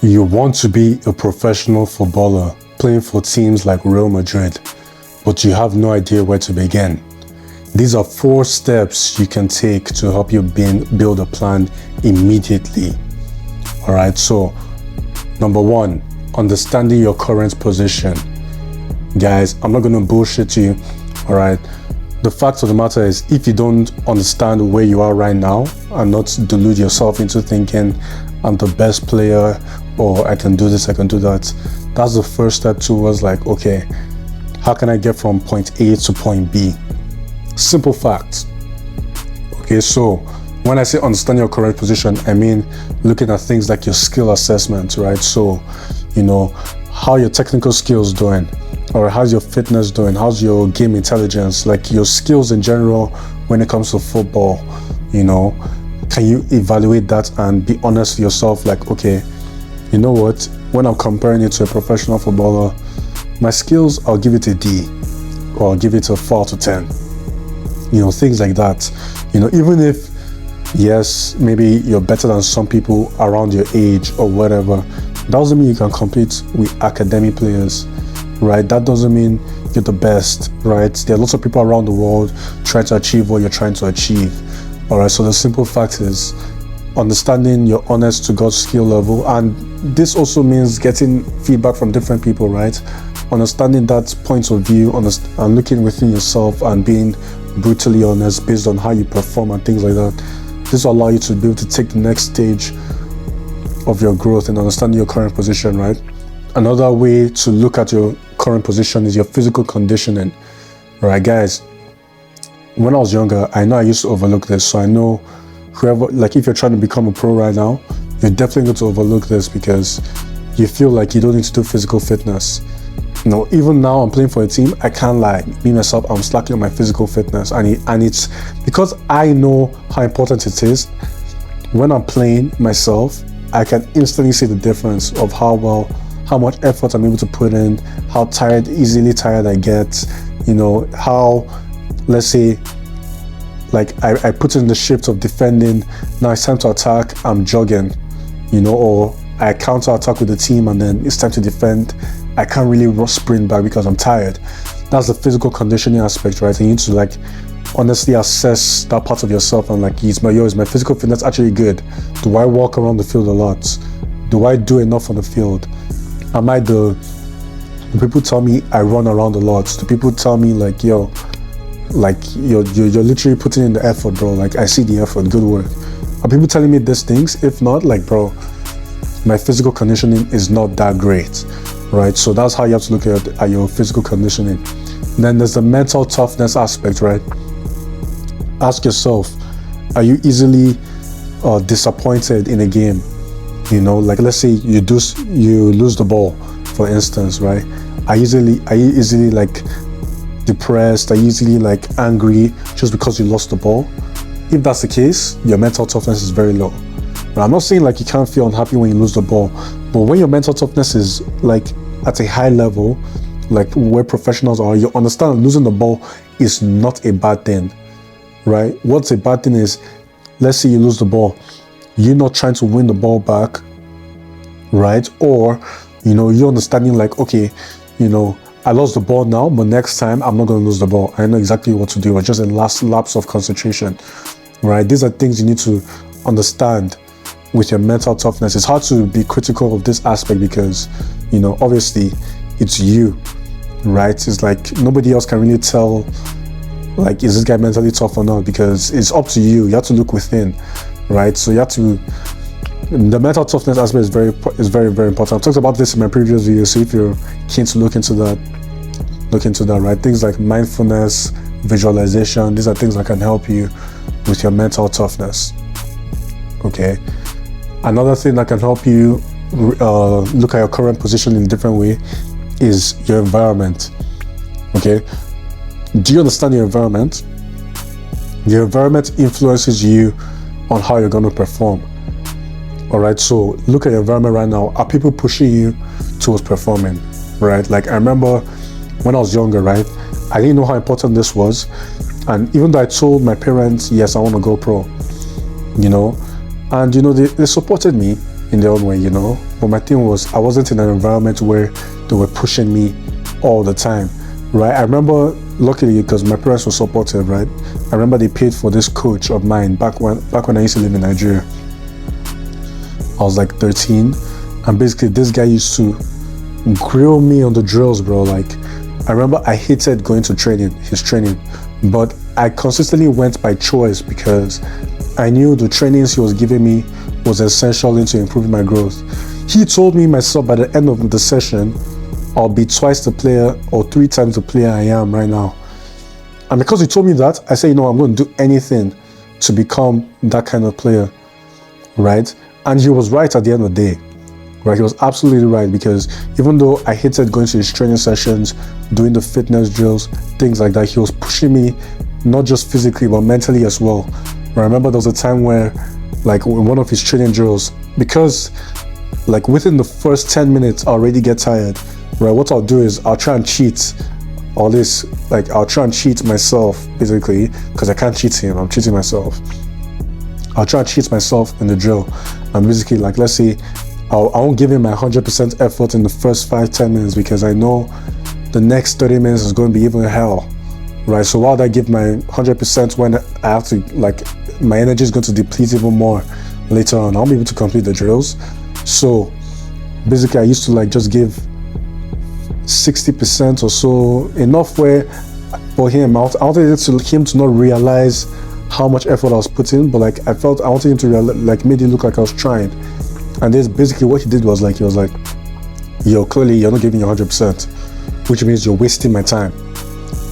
You want to be a professional footballer playing for teams like Real Madrid, but you have no idea where to begin. These are 4 steps you can take to help you build a plan immediately. Alright, so number 1, understanding your current position. Guys, I'm not going to bullshit you, alright? The fact of the matter is, if you don't understand where you are right now and not delude yourself into thinking, I'm the best player, or I can do this, I can do that, that's the first step towards like, okay, how can I get from point A to point B? Simple fact. Okay, so when I say understand your current position, I mean looking at things like your skill assessment, right? So, you know, how your technical skills doing, or how's your fitness doing, how's your game intelligence, like your skills in general when it comes to football. You know, can you evaluate that and be honest with yourself, like, okay, you know what, when I'm comparing it to a professional footballer, my skills, I'll give it a D, or I'll give it a 4 to 10. You know, things like that. You know, even if, yes, maybe you're better than some people around your age or whatever, that doesn't mean you can compete with academic players, right? That doesn't mean you're the best, right? There are lots of people around the world trying to achieve what you're trying to achieve. All right, so the simple fact is understanding your honest to God skill level, and this also means getting feedback from different people, right? Understanding that point of view, and looking within yourself and being brutally honest based on how you perform and things like that. This will allow you to be able to take the next stage of your growth and understanding your current position, right? Another way to look at your current position is your physical conditioning. Right, guys, when I was younger, I know I used to overlook this. So I know whoever, like if you're trying to become a pro right now, you're definitely going to overlook this because you feel like you don't need to do physical fitness. You know, even now I'm playing for a team, I can't lie. Me, myself, I'm slacking on my physical fitness. And it's because I know how important it is. When I'm playing myself, I can instantly see the difference of how much effort I'm able to put in, how easily tired I get, you know, how, let's say, like I put in the shift of defending, now it's time to attack, I'm jogging, you know, or I counter attack with the team and then it's time to defend. I can't really sprint back because I'm tired. That's the physical conditioning aspect, right? And you need to like honestly assess that part of yourself and like, is my physical fitness actually good? Do I walk around the field a lot? Do I do enough on the field? Am I do people tell me I run around a lot? Do people tell me like, yo, like you're literally putting in the effort, bro? Like I see the effort, good work. Are people telling me these things? If not, like, bro, my physical conditioning is not that great, right? So that's how you have to look at your physical conditioning. And then there's the mental toughness aspect, right? Ask yourself, are you easily disappointed in a game? You know, like let's say you lose the ball, for instance, right? Are you easily like depressed? Are you easily like angry just because you lost the ball? If that's the case, your mental toughness is very low. Now, I'm not saying like you can't feel unhappy when you lose the ball, but when your mental toughness is like at a high level, like where professionals are, you understand losing the ball is not a bad thing, right? What's a bad thing is, let's say you lose the ball, you're not trying to win the ball back, right? Or, you know, you're understanding like, okay, you know, I lost the ball now, but next time I'm not going to lose the ball. I know exactly what to do. Or just a last lapse of concentration, right? These are things you need to understand with your mental toughness. It's hard to be critical of this aspect because, you know, obviously it's you, right? It's like nobody else can really tell, like, is this guy mentally tough or not? Because it's up to you. You have to look within, right? So you have to, the mental toughness aspect is very, very important. I've talked about this in my previous video, so if you're keen to look into that, right? Things like mindfulness, visualization, these are things that can help you with your mental toughness, okay? Another thing that can help you look at your current position in a different way is your environment, okay? Do you understand your environment? Your environment influences you on how you're going to perform. All right, so look at your environment right now. Are people pushing you towards performing, right? Like I remember when I was younger, right? I didn't know how important this was. And even though I told my parents, yes, I want to go pro, you know, and, you know, they supported me in their own way, you know. But my thing was, I wasn't in an environment where they were pushing me all the time, right? I remember, luckily, because my parents were supportive, right? I remember they paid for this coach of mine back when I used to live in Nigeria. I was like 13, and basically this guy used to grill me on the drills, bro. Like, I remember I hated going to his training, but I consistently went by choice because I knew the trainings he was giving me was essential into improving my growth. He told me myself by the end of the session, I'll be twice the player or 3 times the player I am right now. And because he told me that, I said, you know, I'm going to do anything to become that kind of player, right? And he was right at the end of the day, right? He was absolutely right, because even though I hated going to his training sessions, doing the fitness drills, things like that, he was pushing me, not just physically, but mentally as well. I remember there was a time where, like, in one of his training drills, because like within the first 10 minutes I already get tired, right? What I'll do is I'll try and cheat all this, like I'll try and cheat myself basically, because I can't cheat him, I'm cheating myself. I'll try and cheat myself in the drill, and basically, like, let's say I won't give him my 100% effort in the first 5-10 minutes, because I know the next 30 minutes is going to be even hell, right? So while I give my 100% when I have to, like, my energy is going to deplete even more later on, I'll be able to complete the drills. So basically I used to like just give 60% or so, enough where for him, I wanted him to not realize how much effort I was putting, but like I wanted him to like made it look like I was trying. And this basically what he did was like, he was like, yo, clearly you're not giving your 100%, which means you're wasting my time,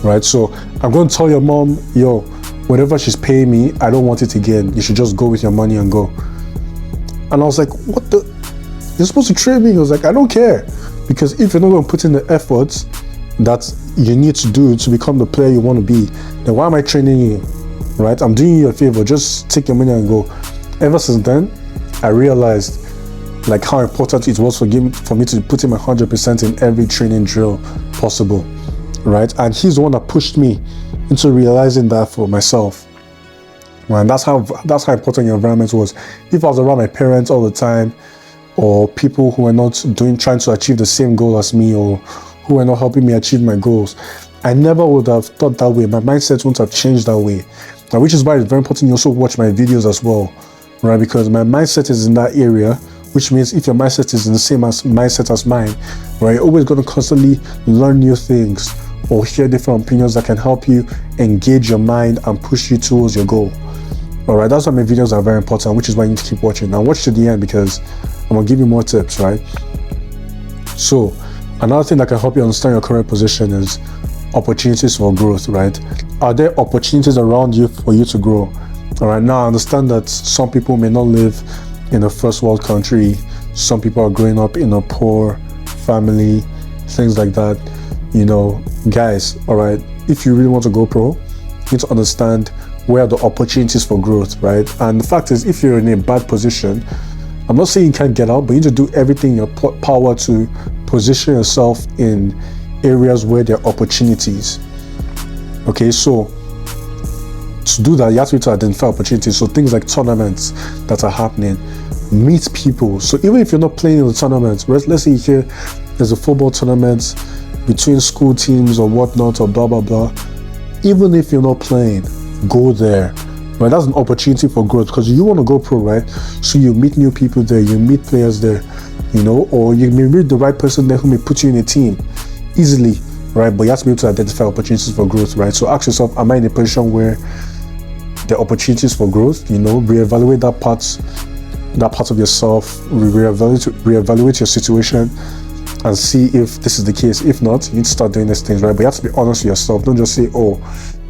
right? So I'm going to tell your mom, yo, whatever she's paying me, I don't want it again. You should just go with your money and go. And I was like, what the? You're supposed to train me? He was like, I don't care. Because if you're not going to put in the efforts that you need to do to become the player you want to be, then why am I training you, right? I'm doing you a favor, just take your money and go. Ever since then, I realized like how important it was for me to put in my 100% in every training drill possible, right? And he's the one that pushed me into realizing that for myself. And that's how important your environment was. If I was around my parents all the time, or people who were not trying to achieve the same goal as me, or who were not helping me achieve my goals, I never would have thought that way. My mindset wouldn't have changed that way. Now, which is why it's very important you also watch my videos as well, right? Because my mindset is in that area, which means if your mindset is in the same mindset as mine, right, you're always going to constantly learn new things or hear different opinions that can help you engage your mind and push you towards your goal. All right, that's why my videos are very important, which is why you need to keep watching. Now watch to the end, because I'm gonna give you more tips, right? So another thing that can help you understand your current position is opportunities for growth, right? Are there opportunities around you for you to grow? All right, now I understand that some people may not live in a first world country. Some people are growing up in a poor family, things like that. You know, guys, all right, if you really want to go pro, you need to understand where are the opportunities for growth, right? And the fact is, if you're in a bad position, I'm not saying you can't get out, but you need to do everything in your power to position yourself in areas where there are opportunities. Okay, so to do that, you have to identify opportunities. So things like tournaments that are happening, meet people. So even if you're not playing in the tournaments, let's say here there's a football tournament between school teams or whatnot or blah, blah, blah. Even if you're not playing, go there, right? That's an opportunity for growth, because you want to go pro, right? So you meet new people there, you meet players there, you know, or you may meet the right person there who may put you in a team easily, right? But you have to be able to identify opportunities for growth, right? So ask yourself, am I in a position where there are opportunities for growth? You know, reevaluate that part of yourself, reevaluate your situation and see if this is the case. If not, you need to start doing these things, right? But you have to be honest with yourself. Don't just say, oh,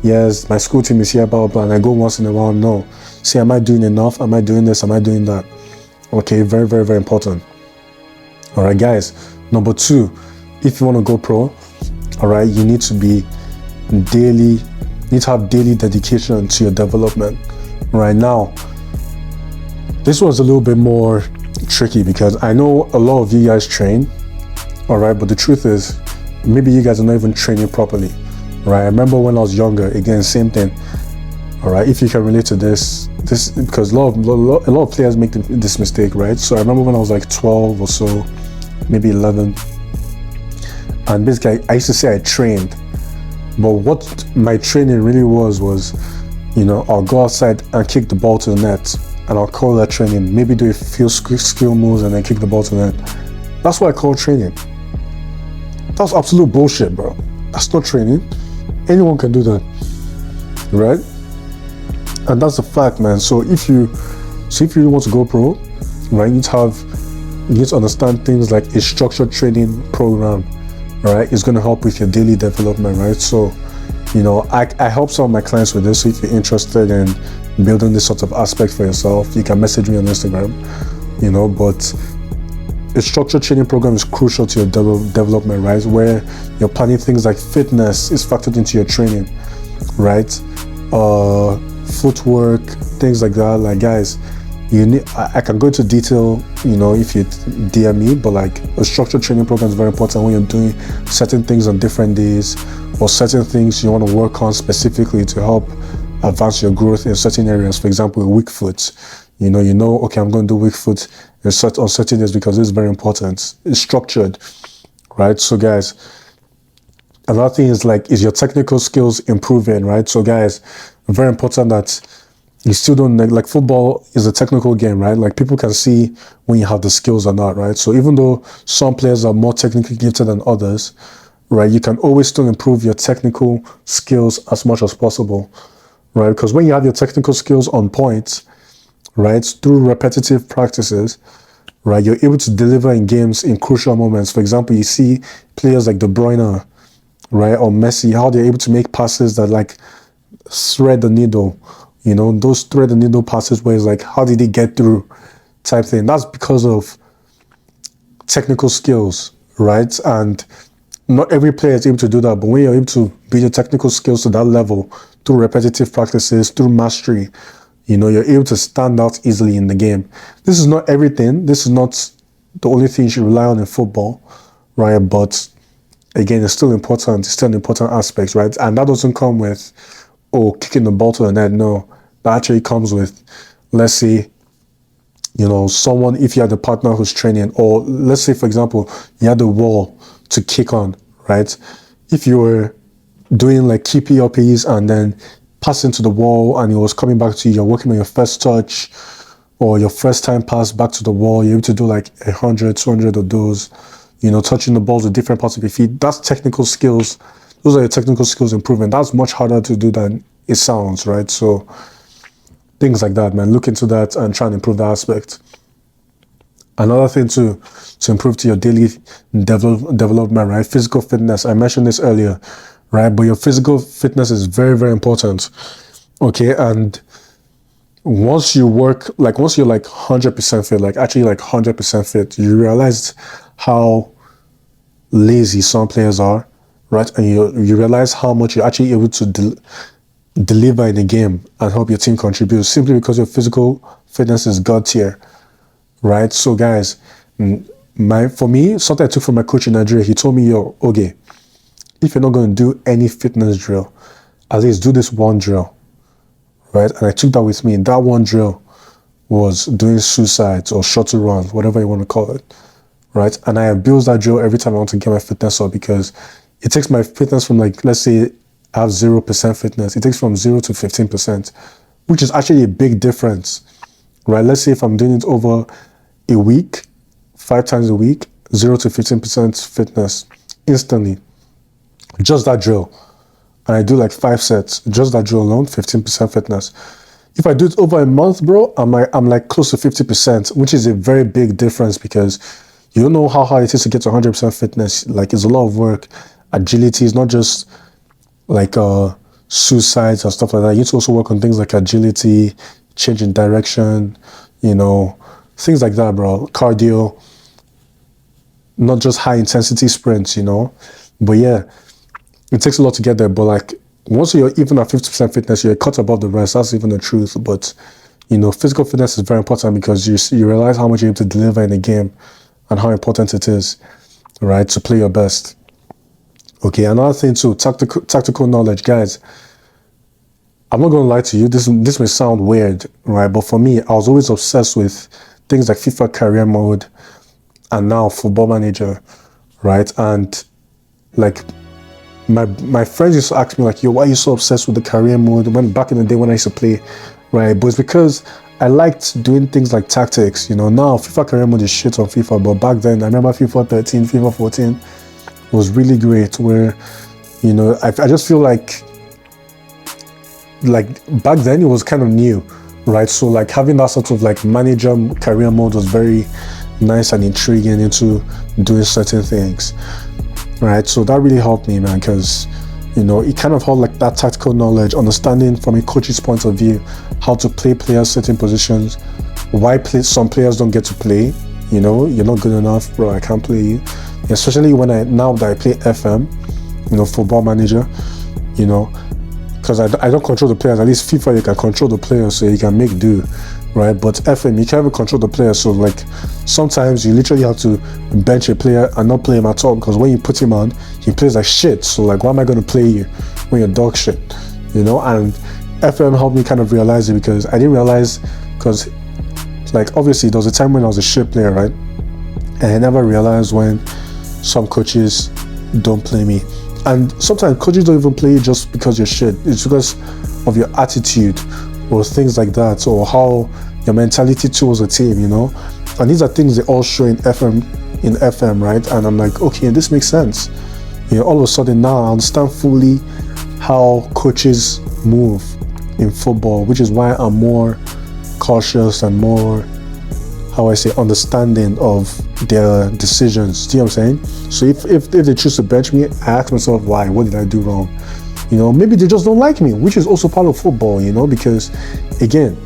yes, my school team is here, blah, blah, blah, and I go once in a while. No. Say, am I doing enough? Am I doing this? Am I doing that? Okay, very, very, very important. All right, guys. Number 2, if you want to go pro, all right, you need to have daily dedication to your development. Right now, this one's a little bit more tricky, because I know a lot of you guys train, all right, but the truth is, maybe you guys are not even training properly. Right, I remember when I was younger, again, same thing, All right, if you can relate to this because a lot of players make this mistake, right? So I remember when I was like 12 or so, maybe 11, and basically I used to say I trained, but what my training really was, I'll go outside and kick the ball to the net, and I'll call that training. Maybe do a few skill moves and then kick the ball to the net. That's what I call training. That's absolute bullshit, bro. That's not training. Anyone can do that, right? And that's the fact, man. So if you really want to go pro, right, you need to understand things like a structured training program, right? It's going to help with your daily development, right? So, I help some of my clients with this. So if you're interested in building this sort of aspect for yourself, you can message me on Instagram, but a structured training program is crucial to your development, right? Where you're planning things like fitness is factored into your training, right? Footwork, things like that. Like, guys, I can go into detail, if you DM me, but like a structured training program is very important when you're doing certain things on different days, or certain things you want to work on specifically to help advance your growth in certain areas. For example, weak foot. Okay, I'm going to do weak foot on certain days because it's very important. It's structured, right? So guys, another thing is your technical skills improving, right? So guys, very important that you still don't, like football is a technical game, right? Like people can see when you have the skills or not, right? So even though some players are more technically gifted than others, right, you can always still improve your technical skills as much as possible, right? Because when you have your technical skills on point, right, through repetitive practices, right, you're able to deliver in games in crucial moments. For example, you see players like De Bruyne, right, or Messi, how they're able to make passes that like thread the needle, those thread the needle passes where it's like, how did he get through type thing? That's because of technical skills, right? And not every player is able to do that, but when you're able to build your technical skills to that level through repetitive practices, through mastery, you're able to stand out easily in the game. This is not everything. This is not the only thing you should rely on in football, right? But again, it's still important. It's still an important aspect, right? And that doesn't come with, kicking the ball to the net. No, that actually comes with, let's say, someone, if you had a partner who's training, or let's say, for example, you had a wall to kick on, right? If you were doing like key PLPs and then passing to the wall and it was coming back to you, you're working on your first touch or your first time pass back to the wall, you're able to do like 100, 200 of those, touching the balls with different parts of your feet. That's technical skills. Those are your technical skills improvement. That's much harder to do than it sounds, right? So things like that, man. Look into that and try and improve that aspect. Another thing to improve to your daily development, right? Physical fitness. I mentioned this earlier, right? But your physical fitness is very, very important. Okay, and once you're like 100% fit, like actually like 100% fit, you realize how lazy some players are, right? And you realize how much you're actually able to deliver in a game and help your team contribute simply because your physical fitness is God tier, right? So guys, for me, something I took from my coach in Nigeria, he told me, okay, if you're not going to do any fitness drill, at least do this one drill, right? And I took that with me. And that one drill was doing suicides or shuttle runs, whatever you want to call it, right? And I abuse that drill every time I want to get my fitness up because it takes my fitness from like, let's say I have 0% fitness. It takes from 0 to 15%, which is actually a big difference, right? Let's say if I'm doing it over a week, 5 times a week, 0 to 15% fitness instantly. Just that drill. And I do like 5 sets. Just that drill alone, 15% fitness. If I do it over a month, bro, I'm like close to 50%, which is a very big difference because you don't know how hard it is to get to 100% fitness. Like, it's a lot of work. Agility is not just like suicides and stuff like that. You need to also work on things like agility, change in direction, things like that, bro. Cardio, not just high intensity sprints, But yeah, it takes a lot to get there. But like, once you're even at 50% fitness, you're cut above the rest. That's even the truth. But, physical fitness is very important because you realize how much you're able to deliver in a game and how important it is, right, to play your best. Okay, another thing too, tactical knowledge, guys. I'm not gonna lie to you, this may sound weird, right? But for me, I was always obsessed with things like FIFA Career Mode and now Football Manager, right? And like my friends used to ask me like, yo, why are you so obsessed with the career mode? When back in the day when I used to play, right? But it's because I liked doing things like tactics, you know. Now FIFA Career Mode is shit on FIFA, but back then I remember FIFA 13, FIFA 14 was really great, where, you know, I just feel like back then it was kind of new, right? So like having that sort of like manager career mode was very nice and intriguing into doing certain things, right? So that really helped me, man, because, you know, it kind of held like that tactical knowledge, understanding from a coach's point of view how to play players certain positions, why some players don't get to play. You know, you're not good enough, bro, I can't play you. Especially now that I play FM, you know, Football Manager, you know, because I don't control the players. At least FIFA, you can control the players, so you can make do, right? But FM, you can't even control the players. So like sometimes you literally have to bench a player and not play him at all, because when you put him on, he plays like shit. So like, why am I going to play you when you're dog shit, you know? And FM helped me kind of realize it, because I didn't realize, because like obviously there was a time when I was a shit player, right? And I never realized when some coaches don't play me. And sometimes coaches don't even play you just because you're shit. It's because of your attitude or things like that, or how your mentality towards a team, you know. And these are things they all show in FM, right? And I'm like, okay, this makes sense. You know, all of a sudden now I understand fully how coaches move in football, which is why I'm more cautious and more, how I say, understanding of their decisions. Do you know what I'm saying? So if they choose to bench me, I ask myself why. What did I do wrong? You know, maybe they just don't like me, which is also part of football, you know, because again,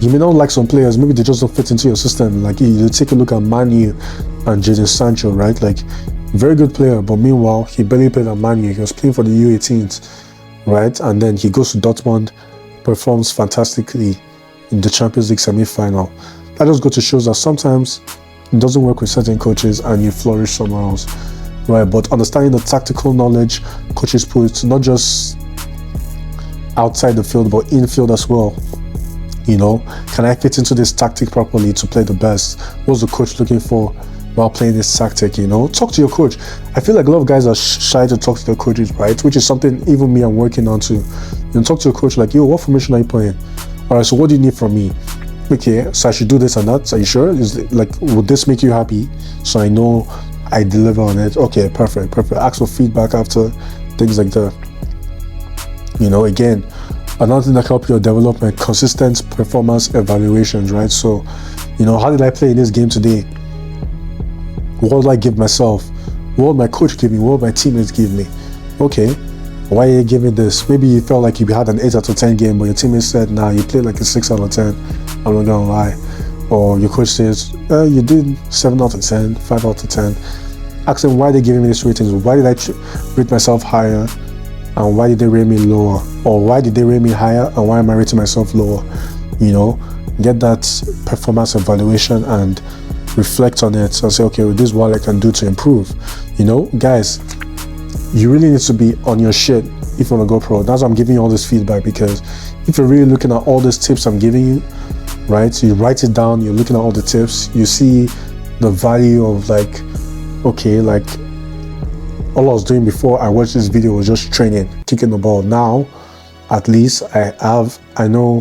you may not like some players, maybe they just don't fit into your system. Like you take a look at Man U and Jadon Sancho, right? Like very good player, but meanwhile he barely played at Man U. He was playing for the U18s, right? And then he goes to Dortmund, performs fantastically in the Champions League semi-final. That just goes to show that sometimes it doesn't work with certain coaches and you flourish somewhere else, right? But understanding the tactical knowledge coaches put, not just outside the field but in field as well. You know, can I fit into this tactic properly to play the best? What's the coach looking for while playing this tactic? You know, talk to your coach. I feel like a lot of guys are shy to talk to their coaches, right? Which is something even me I'm working on to. You know, talk to your coach like, yo, what formation are you playing? All right, so what do you need from me? Okay, so I should do this and that. Are you sure? Is like, would this make you happy? So I know I deliver on it. Okay, perfect. Ask for feedback after, things like that. You know, again, another thing that can help your development, consistent performance evaluations, right? So, you know, how did I play in this game today? What did I give myself? What did my coach give me? What did my teammates give me? Okay, why are you giving this? Maybe you felt like you had an 8 out of 10 game, but your teammates said, nah, you played like a 6 out of 10. I'm not gonna lie. Or your coach says, you did 7 out of 10, 5 out of 10. Ask them why they're giving me these ratings. Why did I rate myself higher? And why did they rate me lower? Or why did they rate me higher? And why am I rating myself lower? You know, get that performance evaluation and reflect on it and say, okay, well, this is what I can do to improve. You know, guys, you really need to be on your shit if you want to go pro. That's why I'm giving you all this feedback, because if you're really looking at all these tips I'm giving you, right? So you write it down, you're looking at all the tips, you see the value of like, okay, like all I was doing before I watched this video was just training, kicking the ball. Now, at least I know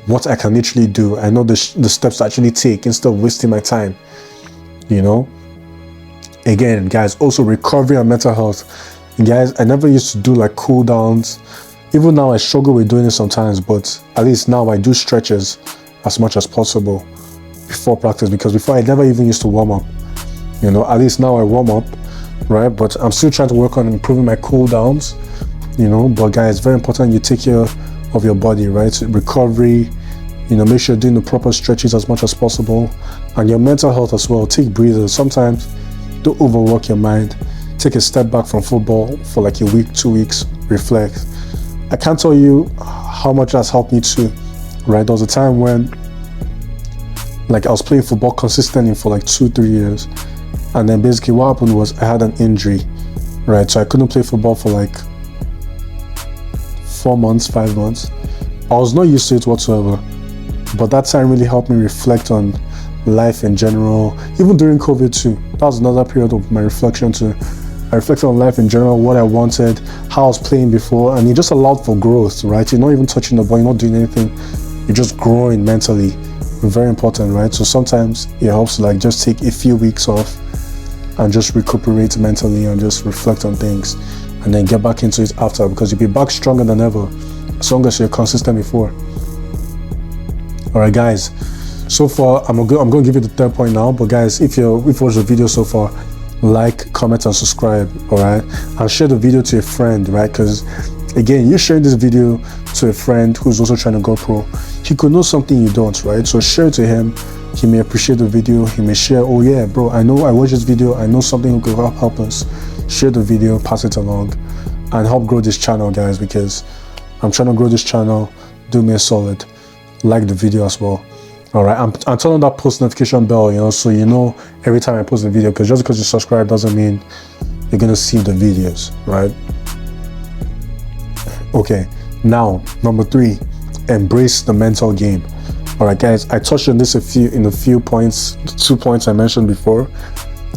what I can literally do. I know the steps to actually take instead of wasting my time, you know? Again, guys, also recovery and mental health. Guys, I never used to do like cool downs. Even now I struggle with doing it sometimes, but at least now I do stretches as much as possible before practice, because before I never even used to warm up. You know, at least now I warm up, right? But I'm still trying to work on improving my cool downs, you know. But guys, it's very important you take care of your body, right? Recovery, you know, make sure you're doing the proper stretches as much as possible. And your mental health as well. Take breathers. Sometimes don't overwork your mind. Take a step back from football for like a week, 2 weeks, reflect. I can't tell you how much that's helped me too, right? There was a time when like I was playing football consistently for like 2-3 years. And then basically what happened was I had an injury, right? So I couldn't play football for like 4 months, 5 months. I was not used to it whatsoever, but that time really helped me reflect on life in general, even during COVID too. That was another period of my reflection too. I reflected on life in general, what I wanted, how I was playing before, and it just allowed for growth, right? You're not even touching the ball, you're not doing anything, you're just growing mentally. Very important, right? So sometimes it helps to like just take a few weeks off and just recuperate mentally and just reflect on things and then get back into it after, because you'll be back stronger than ever as long as you're consistent before. All right, guys. So far, I'm going to give you the third point now. But guys, if you watched the video so far, like, comment, and subscribe. All right, and share the video to a friend, right? Because again, you're sharing this video to a friend who's also trying to go pro. He could know something you don't, right? So share it to him. He may appreciate the video. He may share, oh yeah, bro, I know I watched this video. I know something could help us. Share the video, pass it along, and help grow this channel, guys, because I'm trying to grow this channel. Do me a solid. Like the video as well. All right, and turn on that post notification bell, you know, so you know every time I post a video, because just because you subscribe doesn't mean you're gonna see the videos, right? Okay, now number 3, embrace the mental game. All right, guys, I touched on this in a few points, 2 points I mentioned before.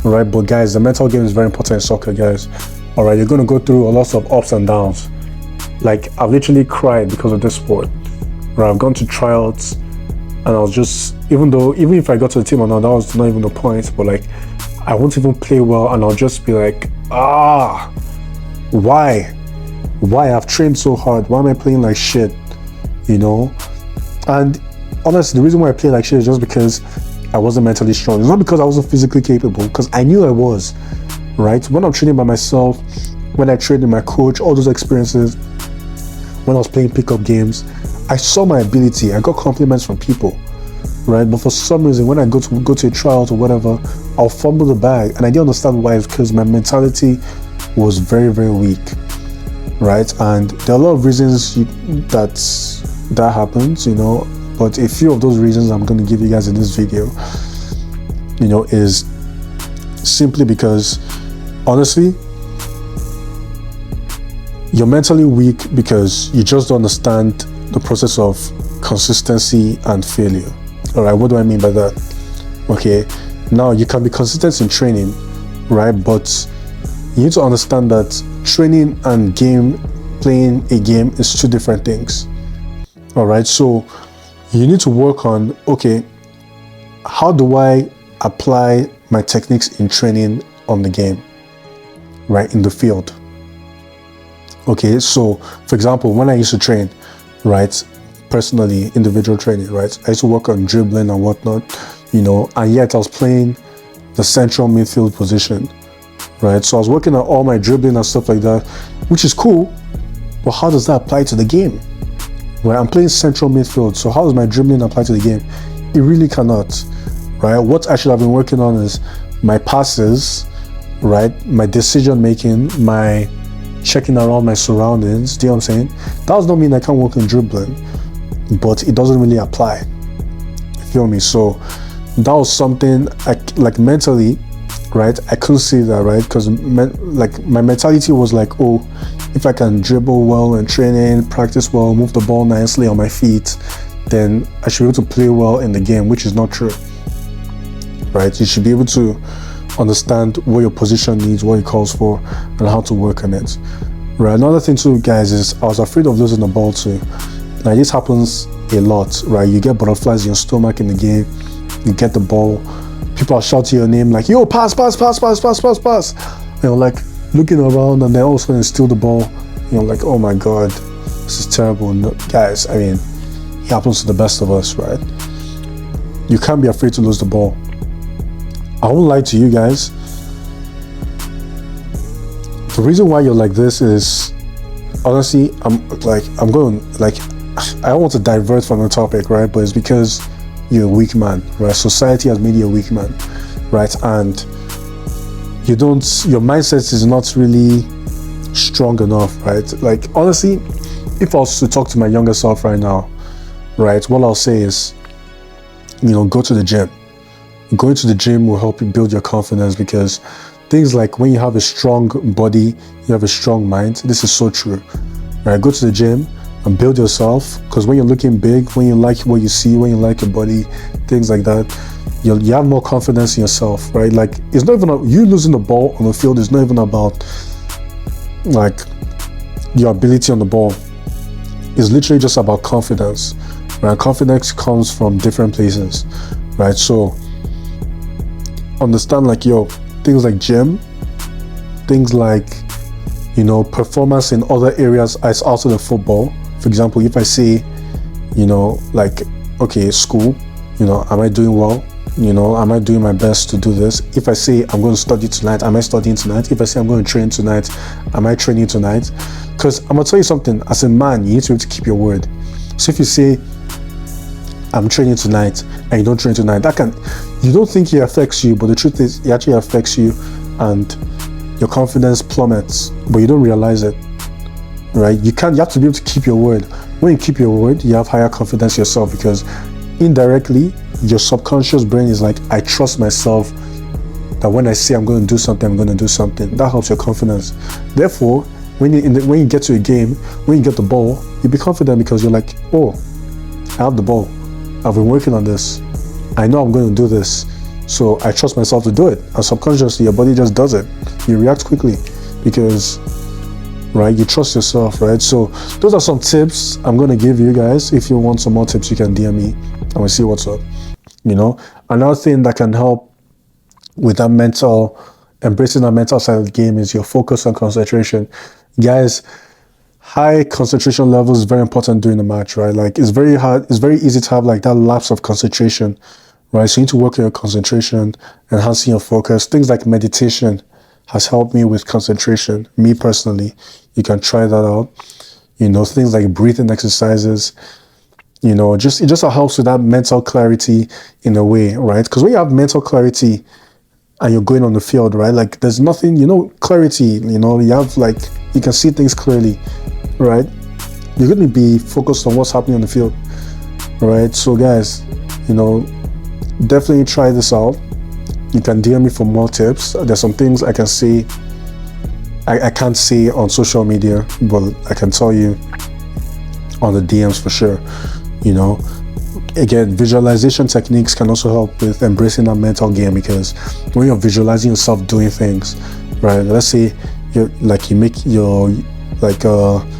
All right, but guys, the mental game is very important in soccer, guys. All right, you're gonna go through a lot of ups and downs. Like, I've literally cried because of this sport. Right, I've gone to tryouts, and I was just, even if I got to the team or not, that was not even the point, but like, I won't even play well, and I'll just be like, why? I've trained so hard, why am I playing like shit, you know? And honestly, the reason why I play like shit is just because I wasn't mentally strong. It's not because I wasn't physically capable, because I knew I was, right? When I'm training by myself, when I trained with my coach, all those experiences, when I was playing pickup games, I saw my ability. I got compliments from people, right? But for some reason, when I go to a trial or whatever, I'll fumble the bag, and I didn't understand why. It's because my mentality was very, very weak, right? And there are a lot of reasons that happens, you know. But a few of those reasons I'm going to give you guys in this video, you know, is simply because, honestly, you're mentally weak because you just don't understand the process of consistency and failure. All right, what do I mean by that? Okay, now you can be consistent in training, right? But you need to understand that training and playing a game is 2 different things. All right, so you need to work on, okay, how do I apply my techniques in training on the game, right, in the field? Okay, so for example, when I used to train, right, personally, individual training, right, I used to work on dribbling and whatnot, you know, and yet I was playing the central midfield position, right? So I was working on all my dribbling and stuff like that, which is cool, but how does that apply to the game? Right, I'm playing central midfield, so how does my dribbling apply to the game? It really cannot, right? What actually I've been working on is my passes, right, my decision making, my checking around my surroundings. Do you know what I'm saying? That does not mean I can't work on dribbling, but it doesn't really apply. You feel me? So that was something like mentally, right? I couldn't see that, right? Because like my mentality was like, oh, if I can dribble well in training, practice well, move the ball nicely on my feet, then I should be able to play well in the game, which is not true, right? You should be able to understand what your position needs, what it calls for, and how to work on it, right? Another thing too, guys, is I was afraid of losing the ball too. Now this happens a lot, right? You get butterflies in your stomach in the game, you get the ball, people are shouting your name like, yo, pass, you know, like looking around, and then all of a sudden steal the ball, you know, like, oh my god, this is terrible. No, guys, I mean, it happens to the best of us, right? You can't be afraid to lose the ball. I won't lie to you guys. The reason why you're like this is, honestly, I don't want to divert from the topic, right? But it's because you're a weak man, right? Society has made you a weak man, right? And your mindset is not really strong enough, right? Like, honestly, if I was to talk to my younger self right now, right, what I'll say is, you know, go to the gym. Going to the gym will help you build your confidence, because things like when you have a strong body, you have a strong mind. This is so true, right? Go to the gym and build yourself, because when you're looking big, when you like what you see, when you like your body, things like that, you have more confidence in yourself, right? Like, it's not even you losing the ball on the field is not even about like your ability on the ball. It's literally just about confidence, right? Confidence comes from different places, right? So understand, like, things like gym, things like, performance in other areas as outside of football. For example, if I say, like, okay, school, am I doing well? Am I doing my best to do this? If I say I'm going to study tonight, am I studying tonight? If I say I'm going to train tonight, am I training tonight? Because I'm going to tell you something, as a man, you need to be able to keep your word. So if you say, I'm training tonight, and you don't train tonight, you don't think it affects you, but the truth is, it actually affects you, and your confidence plummets, but you don't realize it, right? You have to be able to keep your word. When you keep your word, you have higher confidence in yourself, because indirectly, your subconscious brain is like, I trust myself that when I say I'm going to do something, I'm going to do something. That helps your confidence. Therefore, when you get to a game, when you get the ball, you be confident, because you're like, oh, I have the ball. I've been working on this. I know I'm going to do this. So I trust myself to do it. And subconsciously, your body just does it. You react quickly because, right, you trust yourself, right? So those are some tips I'm going to give you guys. If you want some more tips, you can DM me and we'll see what's up. Another thing that can help with that embracing that mental side of the game is your focus and concentration. Guys, high concentration levels is very important during the match, right? Like, it's very easy to have like that lapse of concentration, right? So you need to work on your concentration, enhancing your focus. Things like meditation has helped me with concentration. Me personally, you can try that out. Things like breathing exercises, it just helps with that mental clarity in a way, right? Because when you have mental clarity and you're going on the field, right? Like, there's nothing, clarity, you have like, you can see things clearly, right? You're going to be focused on what's happening on the field, right? So guys, definitely try this out. You can DM me for more tips. There's some things I can say, I can't say on social media, but I can tell you on the DMs for sure. Again, visualization techniques can also help with embracing that mental game, because when you're visualizing yourself doing things, right? Let's say you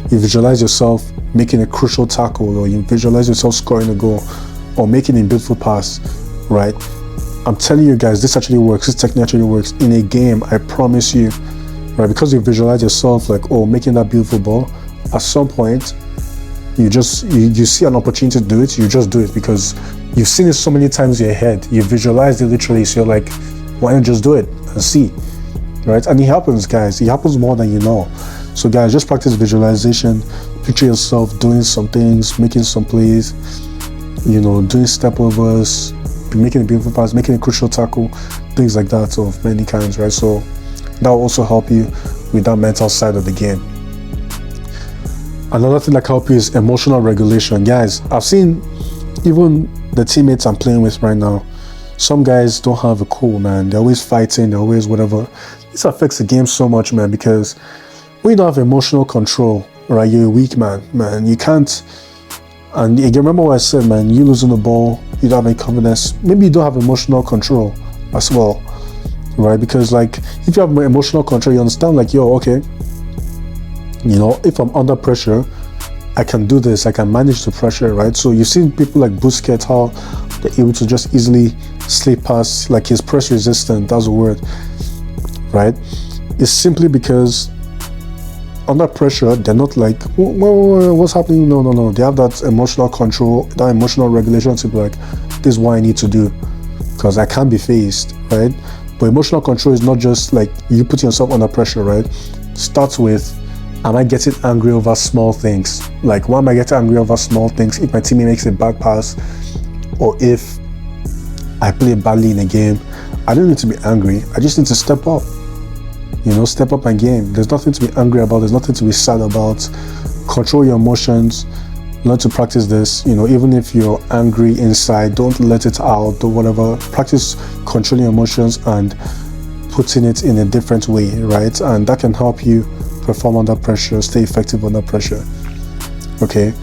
visualize yourself making a crucial tackle, or you visualize yourself scoring a goal, or making a beautiful pass, right? I'm telling you guys, this actually works. This technique actually works in a game. I promise you, right? Because you visualize yourself like, oh, making that beautiful ball. At some point, you see an opportunity to do it. You just do it because you've seen it so many times in your head. You visualized it literally. So you're like, why not just do it and see, right? And it happens, guys. It happens more than you know. So guys, just practice visualization. Picture yourself doing some things, making some plays, doing step overs, making a beautiful pass, making a crucial tackle, things like that of many kinds, right? So that will also help you with that mental side of the game. Another thing that can help you is emotional regulation. Guys, I've seen even the teammates I'm playing with right now, some guys don't have a cool, man. They're always fighting, they're always whatever. This affects the game so much, man, because when you don't have emotional control, right, you're a weak man. You can't. And you remember what I said, man, you losing the ball, you don't have any confidence. Maybe you don't have emotional control as well, right? Because like, if you have emotional control, you understand like, okay, if I'm under pressure, I can do this, I can manage the pressure, right? So you've seen people like Busquets, how they're able to just easily slip past, like he's press resistant, that's the word, right? It's simply because under pressure, they're not like, what's happening? No. They have that emotional control, that emotional regulation to be like, this is what I need to do because I can't be faced, right? But emotional control is not just like you putting yourself under pressure, right? Starts with, am I getting angry over small things? Like, why am I getting angry over small things? If my teammate makes a bad pass, or if I play badly in a game, I don't need to be angry. I just need to step up. Step up my game. There's nothing to be angry about. There's nothing to be sad about. Control your emotions. Learn to practice this. Even if you're angry inside, don't let it out or whatever. Practice controlling your emotions and putting it in a different way, right? And that can help you perform under pressure, stay effective under pressure. Okay.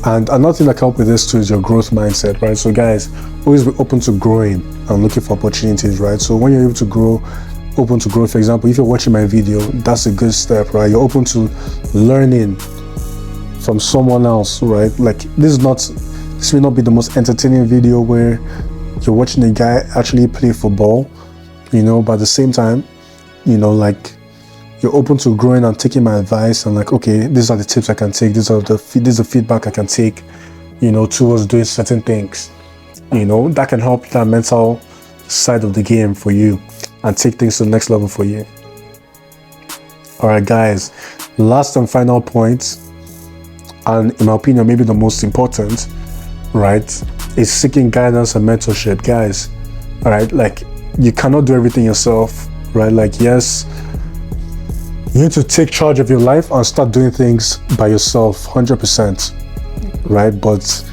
And another thing that can help with this too is your growth mindset, right? So guys, always be open to growing and looking for opportunities, right? So when you're able to grow, open to growth, for example, if you're watching my video, that's a good step, right? You're open to learning from someone else, right? Like this may not be the most entertaining video where you're watching a guy actually play football, but at the same time, like you're open to growing and taking my advice and like, okay, these are the tips I can take, this is the feedback I can take, towards doing certain things. That can help that mental side of the game for you and take things to the next level for you. All right, guys, last and final point, and in my opinion, maybe the most important, right, is seeking guidance and mentorship. Guys, all right, like you cannot do everything yourself, right? Like, yes, you need to take charge of your life and start doing things by yourself, 100%, right? But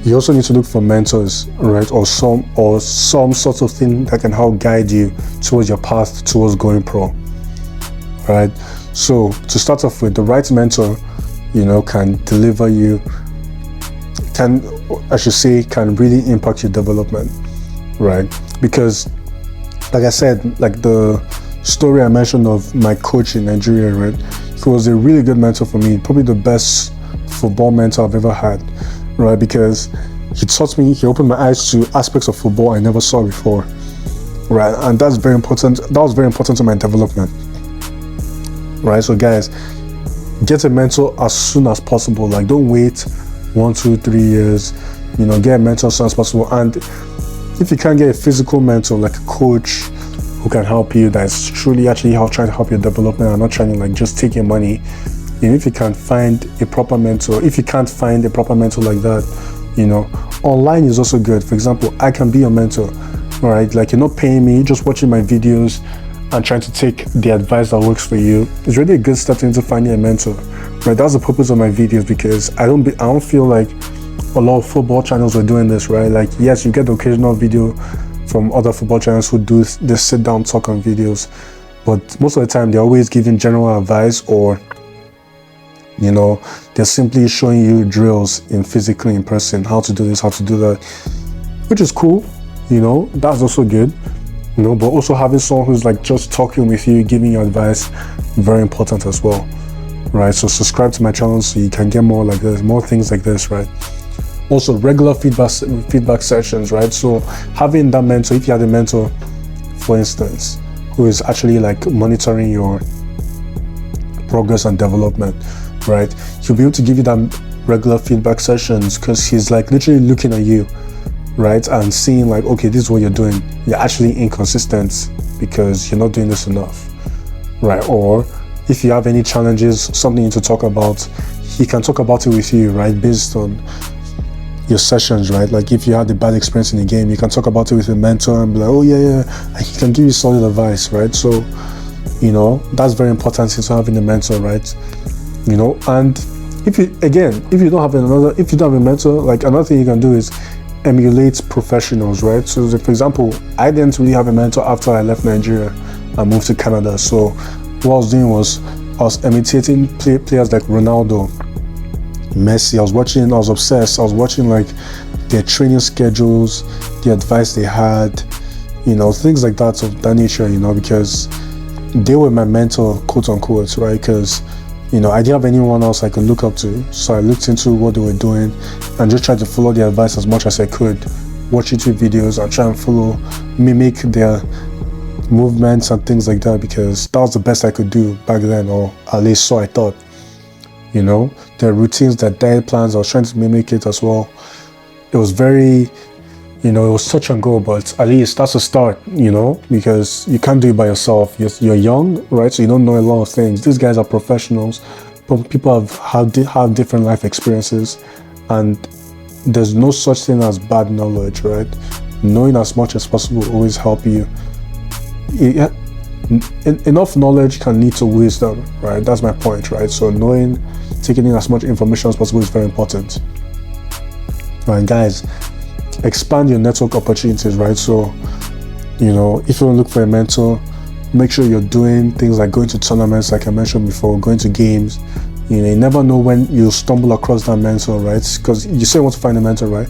you also need to look for mentors, right? Or some sort of thing that can help guide you towards your path towards going pro, right? So to start off with, the right mentor, can deliver you, can really impact your development, right? Because like I said, like the story I mentioned of my coach in Nigeria, right? He was a really good mentor for me, probably the best football mentor I've ever had, right? Because he opened my eyes to aspects of football I never saw before, right? And that's very important. That was very important to my development, right? So guys, get a mentor as soon as possible. Like don't wait 1, 2, 3 years, get a mentor as soon as possible. And if you can't get a physical mentor, like a coach who can help you, that's truly actually trying to help your development and not trying to like just take your money. If you can find a proper mentor, if you can't find a proper mentor like that, online is also good. For example, I can be your mentor, all right? Like you're not paying me, just watching my videos and trying to take the advice that works for you. It's really a good step into finding a mentor, right? That's the purpose of my videos, because I don't feel like a lot of football channels are doing this, right? Like, yes, you get the occasional video from other football channels who do this sit down talk on videos, but most of the time they're always giving general advice, or they're simply showing you drills physically in person, how to do this, how to do that, which is cool, that's also good, but also having someone who's like just talking with you, giving you advice, very important as well, right? So subscribe to my channel so you can get more like this, more things like this, right? Also, regular feedback sessions, right? So having that mentor, if you have a mentor, for instance, who is actually like monitoring your progress and development, right? He'll be able to give you that regular feedback sessions because he's like literally looking at you, right? And seeing like, okay, this is what you're doing. You're actually inconsistent because you're not doing this enough, right? Or if you have any challenges, something you need to talk about, he can talk about it with you, right? Based on your sessions, right? Like if you had a bad experience in the game, you can talk about it with a mentor and be like, oh yeah, and he can give you solid advice, right? So, that's very important into having a mentor, right? And if you don't have a mentor, like another thing you can do is emulate professionals, right? So for example, I didn't really have a mentor after I left Nigeria and moved to Canada. So what I was doing was I was imitating players like Ronaldo, Messi. I was obsessed. I was watching like their training schedules, the advice they had, things like that of that nature, because they were my mentor, quote unquote, right? Because I didn't have anyone else I could look up to. So I looked into what they were doing and just tried to follow their advice as much as I could. Watch YouTube videos and try and mimic their movements and things like that, because that was the best I could do back then, or at least so I thought. Their routines, their diet plans, I was trying to mimic it as well. It was very, it was touch and go, but at least that's a start, because you can't do it by yourself. You're young, right? So you don't know a lot of things. These guys are professionals, but people have different life experiences, and there's no such thing as bad knowledge, right? Knowing as much as possible will always help you. Enough knowledge can lead to wisdom, right? That's my point, right? So taking in as much information as possible is very important. Right, guys, expand your network opportunities, right? So, if you want to look for a mentor, Make sure you're doing things like going to tournaments, like I mentioned before, going to games. You know, you never know when you'll stumble across that mentor, right? Because you say you want to find a mentor, right?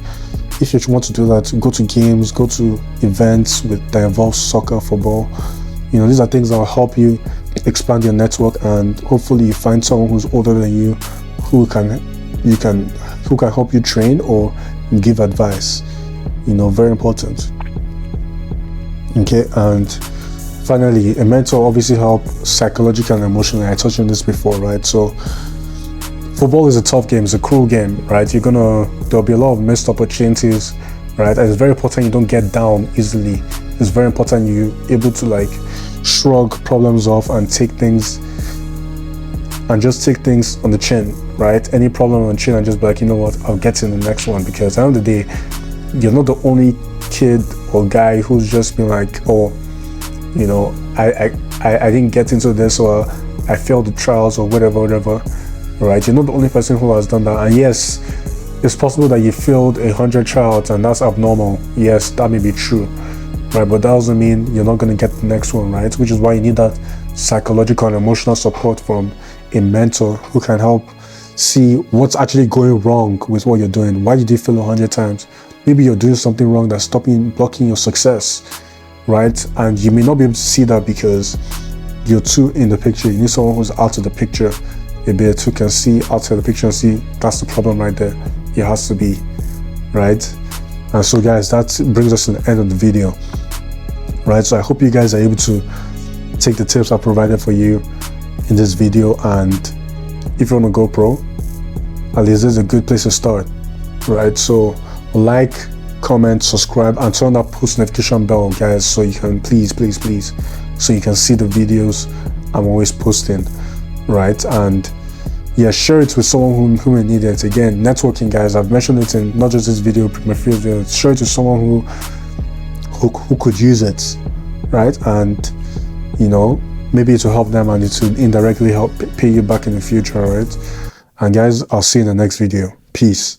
If you want to do that, go to games, go to events that involve soccer, football. You know, these are things that will help you expand your network, and hopefully you find someone who's older than you who can help you train or give advice. You know, very important. Okay, and finally, a mentor obviously helps psychologically and emotionally. I touched on this before, right? So football is a tough game, it's a cruel game, right? There'll be a lot of missed opportunities, right? And it's very important you don't get down easily. It's very important you're able to like shrug problems off and take things on the chin, right? Any problem on the chin and just be like, you know what, I'll get in the next one. Because at the end of the day, you're not the only kid or guy who's just been like, oh, you know, I didn't get into this, or I failed the trials, or whatever, right? You're not the only person who has done that. And yes, it's possible that you failed 100 trials and that's abnormal. Yes, that may be true, right? But that doesn't mean you're not going to get the next one, right? Which is why you need that psychological and emotional support from a mentor who can help see what's actually going wrong with what you're doing. Why did you fail 100 times? Maybe you're doing something wrong that's blocking your success, right? And you may not be able to see that because you're too in the picture. You need someone who's out of the picture a bit, who can see outside the picture and see that's the problem right there. It has to be, right? And so guys, that brings us to the end of the video, right? So I hope you guys are able to take the tips I provided for you in this video, and if you want to go pro, at least this is a good place to start, right? So like, comment, subscribe, and turn that post notification bell, guys, so you can please so you can see the videos I'm always posting, right? And yeah, share it with someone who may need it. Again, networking, guys, I've mentioned it in not just this video, my previous video. Share it to someone who could use it, right? And you know, maybe it will help them and it will indirectly help pay you back in the future, right? And guys, I'll see you in the next video. Peace.